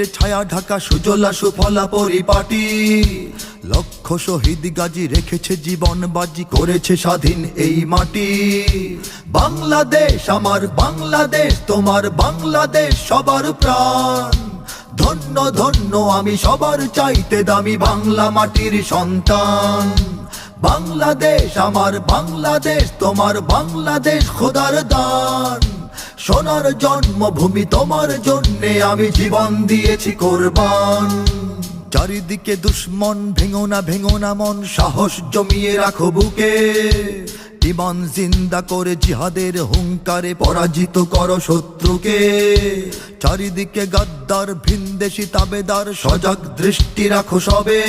ছায়া ঢাকা সুজলা সুফলা পরিপাটি, লক্ষ শহীদ গাজী রেখেছে জীবন বাজি, করেছে স্বাধীন এই মাটি। বাংলাদেশ আমার বাংলাদেশ, তোমার বাংলাদেশ সবার প্রাণ। ধন্য ধন্য আমি সবার চাইতে দামি বাংলা মাটির সন্তান। বাংলাদেশ আমার বাংলাদেশ, তোমার বাংলাদেশ খোদার দান। সোনার জন্মভূমি তোমার জন্যে আমি জীবন দিয়েছি কোরবান। চারিদিকে দুশ্মন, ভেঙো না মন, সাহস জমিয়ে রাখো বুকে। ইমান জিন্দা করে জিহাদের হুঙ্কারে পরাজিত করো শত্রুকে। চারিদিকে গাদ্দার ভিনদেশি তাবেদার, সজাগ দৃষ্টি রাখো সবে।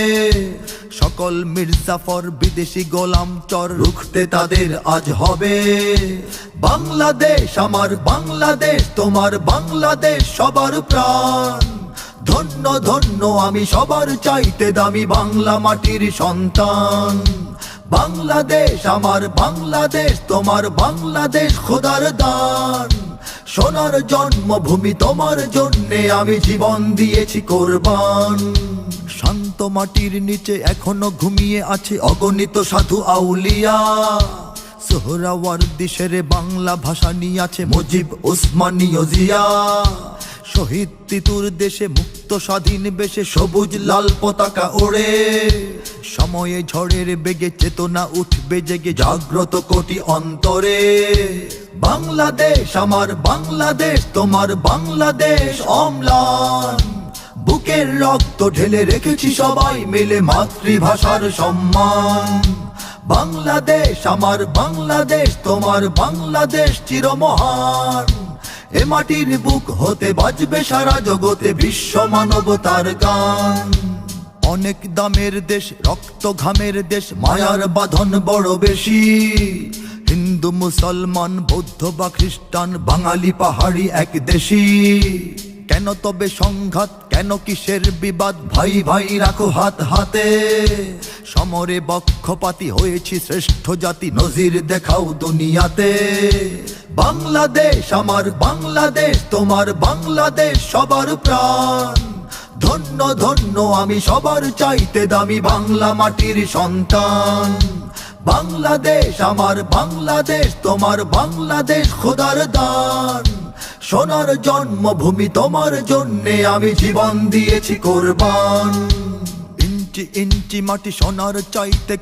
সকল মির্জাফর বিদেশি গোলাম চর, রুখতে তাদের আজ হবে। বাংলাদেশ আমার বাংলাদেশ, তোমার বাংলাদেশ সবার প্রাণ। ধন্য ধন্য আমি সবার চাইতে দামি বাংলা মাটির সন্তান। বাংলাদেশ আমার বাংলাদেশ, তোমার বাংলাদেশ খোদার দান। সোনার জন্মভূমি তোমার জন্যে আমি জীবন দিয়েছি কোরবান। শান্ত মাটির নিচে এখনো ঘুমিয়ে আছে অগণিত সাধু আউলিয়া। সোহরাওয়ার্দী শেরে বাংলা ভাষা নিয়ে আছে মুজিব, ওসমানী, জিয়া। শহীদ তিতুর দেশে মুক্ত স্বাধীন বেশে সবুজ লাল পতাকা ওড়ে। সময়ে ঝড়ের বেগে চেতনা উঠবে জেগে, জাগ্রত কোটি অন্তরে। বাংলাদেশ আমার বাংলাদেশ, তোমার বাংলাদেশ অম্লান। বুকের রক্ত ঢেলে রেখেছি সবাই মিলে মাতৃভাষার সম্মান। বাংলাদেশ আমার বাংলাদেশ, তোমার বাংলাদেশ চিরমহান। এ মাটির বুক হতে বাজবে সারা জগতে বিশ্ব মানবতার গান। অনেক দামের দেশ, রক্ত ঘামের দেশ, মায়ার বাঁধন বড় বেশি। হিন্দু মুসলমান বৌদ্ধ বা খ্রিস্টান, বাঙালি পাহাড়ি এক দেশি। কেন তবে সংঘাত, কেন কিসের বিবাদ, ভাই ভাই রাখো হাত হাতে। সমরে বক্ষপাতি হয়েছি শ্রেষ্ঠ জাতি, নজির দেখাও দুনিয়াতে। বাংলাদেশ আমার বাংলাদেশ, তোমার বাংলাদেশ সবার প্রাণ। ধন্য ধন্য আমি সবার চাইতে দামি বাংলা মাটির সন্তান। বাংলাদেশ আমার বাংলাদেশ, তোমার বাংলাদেশ খোদার দান। সোনার জন্মভূমি তোমার জন্যে আমি জীবন দিয়েছি কোরবান। ইঞ্চি ইঞ্চি মাটি সোনার চাইতে